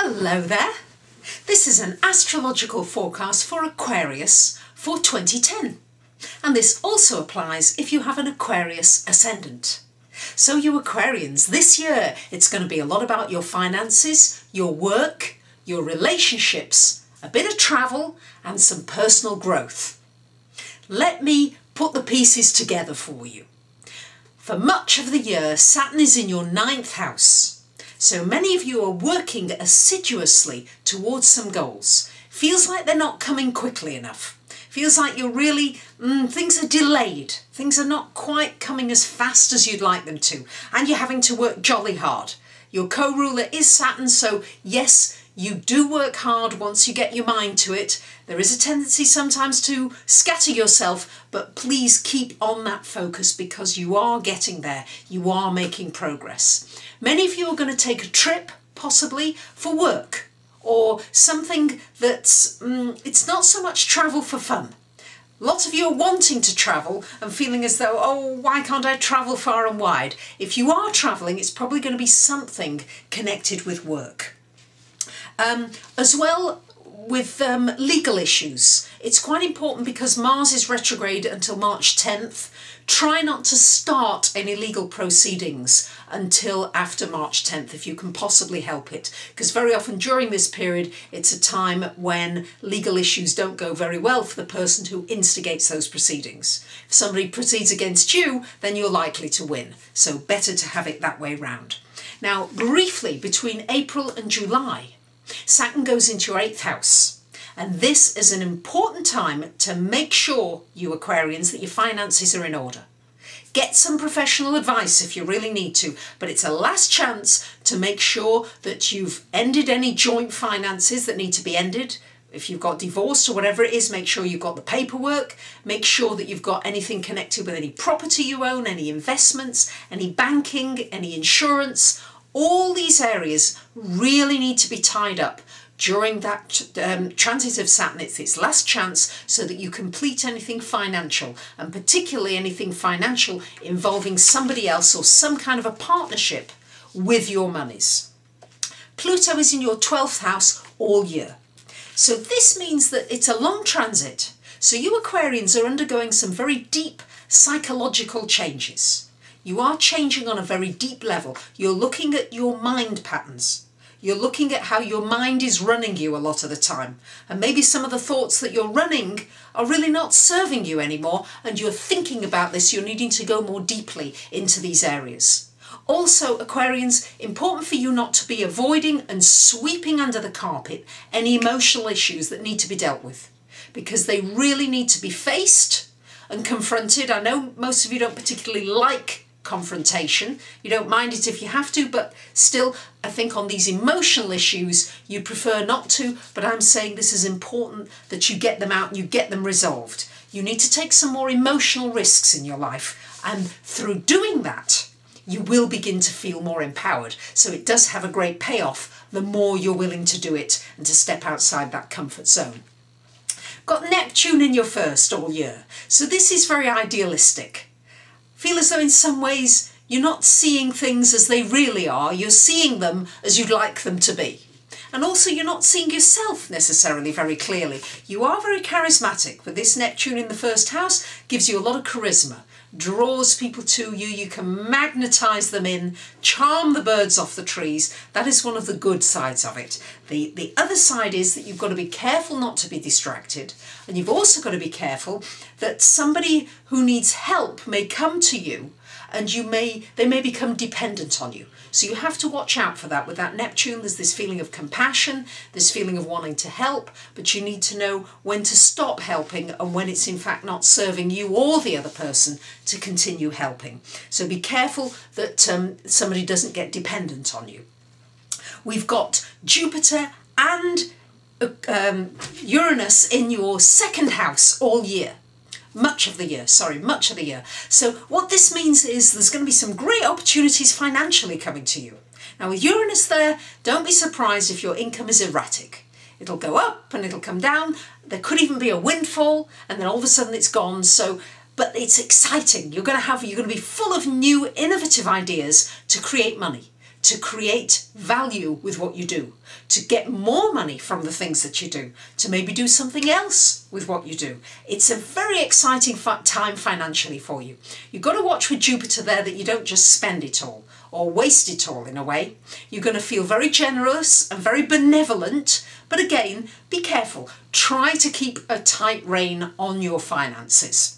Hello there. This is an astrological forecast for Aquarius for 2010. And this also applies if you have an Aquarius ascendant. So you Aquarians, this year it's going to be a lot about your finances, your work, your relationships, a bit of travel and some personal growth. Let me put the pieces together for you. For much of the year, Saturn is in your 9th house. So many of you are working assiduously towards some goals. Feels like they're not coming quickly enough. Feels like you're really, things are delayed. Things are not quite coming as fast as you'd like them to. And you're having to work jolly hard. Your co-ruler is Saturn, so yes, you do work hard once you get your mind to it. There is a tendency sometimes to scatter yourself, but please keep on that focus because you are getting there. You are making progress. Many of you are going to take a trip, possibly, for work or something that's, it's not so much travel for fun. Lots of you are wanting to travel and feeling as though, oh, why can't I travel far and wide? If you are travelling, it's probably going to be something connected with work. As well with legal issues, it's quite important because Mars is retrograde until March 10th. Try not to start any legal proceedings until after March 10th if you can possibly help it, because very often during this period it's a time when legal issues don't go very well for the person who instigates those proceedings. If somebody proceeds against you, then you're likely to win, so better to have it that way round. Now briefly, between April and July, Saturn goes into your 8th house. And this is an important time to make sure, you Aquarians, that your finances are in order. Get some professional advice if you really need to, but it's a last chance to make sure that you've ended any joint finances that need to be ended. If you've got divorced or whatever it is, make sure you've got the paperwork. Make sure that you've got anything connected with any property you own, any investments, any banking, any insurance. All these areas really need to be tied up during that transit of Saturn. It's its last chance so that you complete anything financial, and particularly anything financial involving somebody else or some kind of a partnership with your monies. Pluto is in your 12th house all year. So this means that it's a long transit. So you Aquarians are undergoing some very deep psychological changes. You are changing on a very deep level. You're looking at your mind patterns. You're looking at how your mind is running you a lot of the time. And maybe some of the thoughts that you're running are really not serving you anymore, and you're thinking about this. You're needing to go more deeply into these areas. Also, Aquarians, important for you not to be avoiding and sweeping under the carpet any emotional issues that need to be dealt with, because they really need to be faced and confronted. I know most of you don't particularly like confrontation. You don't mind it if you have to, but still, I think on these emotional issues, you prefer not to, but I'm saying this is important that you get them out and you get them resolved. You need to take some more emotional risks in your life, and through doing that, you will begin to feel more empowered. So it does have a great payoff the more you're willing to do it and to step outside that comfort zone. Got Neptune in your 1st all year. So this is very idealistic. Feel as though in some ways you're not seeing things as they really are, you're seeing them as you'd like them to be. And also you're not seeing yourself necessarily very clearly. You are very charismatic, but this Neptune in the 1st house gives you a lot of charisma, draws people to you, you can magnetize them in, charm the birds off the trees. That is one of the good sides of it. The other side is that you've got to be careful not to be distracted, and you've also got to be careful that somebody who needs help may come to you and they may become dependent on you. So you have to watch out for that. With that Neptune, there's this feeling of compassion, this feeling of wanting to help, but you need to know when to stop helping and when it's in fact not serving you or the other person to continue helping. So be careful that somebody doesn't get dependent on you. We've got Jupiter and Uranus in your 2nd house all year. Much of the year. So what this means is there's going to be some great opportunities financially coming to you. Now with Uranus there, don't be surprised if your income is erratic. It'll go up and it'll come down. There could even be a windfall and then all of a sudden it's gone. But it's exciting. You're going to be full of new innovative ideas to create money, to create value with what you do, to get more money from the things that you do, to maybe do something else with what you do. It's a very exciting time financially for you. You've got to watch with Jupiter there that you don't just spend it all or waste it all in a way. You're going to feel very generous and very benevolent, but again, be careful. Try to keep a tight rein on your finances.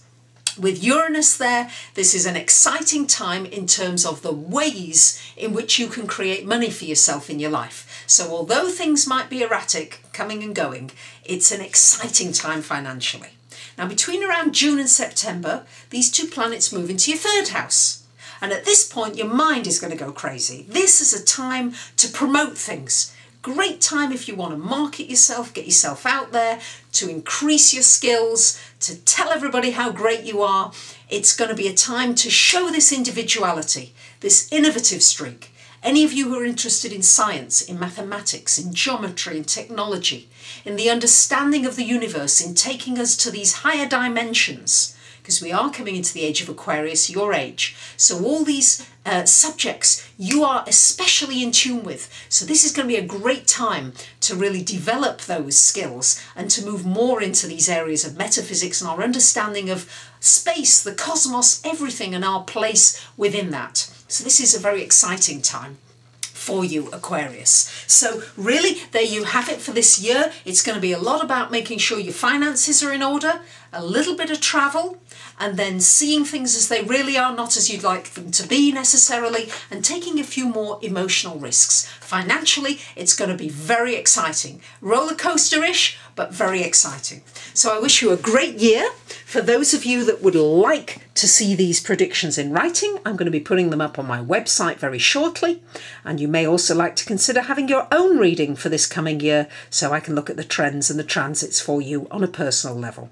With Uranus there, this is an exciting time in terms of the ways in which you can create money for yourself in your life. So although things might be erratic, coming and going, it's an exciting time financially. Now between around June and September, these two planets move into your third house. And at this point, your mind is going to go crazy. This is a time to promote things. Great time if you want to market yourself, get yourself out there, to increase your skills, to tell everybody how great you are. It's going to be a time to show this individuality, this innovative streak. Any of you who are interested in science, in mathematics, in geometry, in technology, in the understanding of the universe, in taking us to these higher dimensions, because we are coming into the age of Aquarius, your age. So all these subjects you are especially in tune with. So this is going to be a great time to really develop those skills and to move more into these areas of metaphysics and our understanding of space, the cosmos, everything and our place within that. So this is a very exciting time for you, Aquarius. So really, there you have it for this year. It's going to be a lot about making sure your finances are in order, a little bit of travel, and then seeing things as they really are, not as you'd like them to be necessarily, and taking a few more emotional risks. Financially, it's going to be very exciting. Roller coaster-ish, but very exciting. So I wish you a great year. For those of you that would like to see these predictions in writing, I'm going to be putting them up on my website very shortly. And you may also like to consider having your own reading for this coming year, so I can look at the trends and the transits for you on a personal level.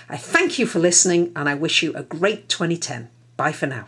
I thank you for listening and I wish you a great 2010. Bye for now.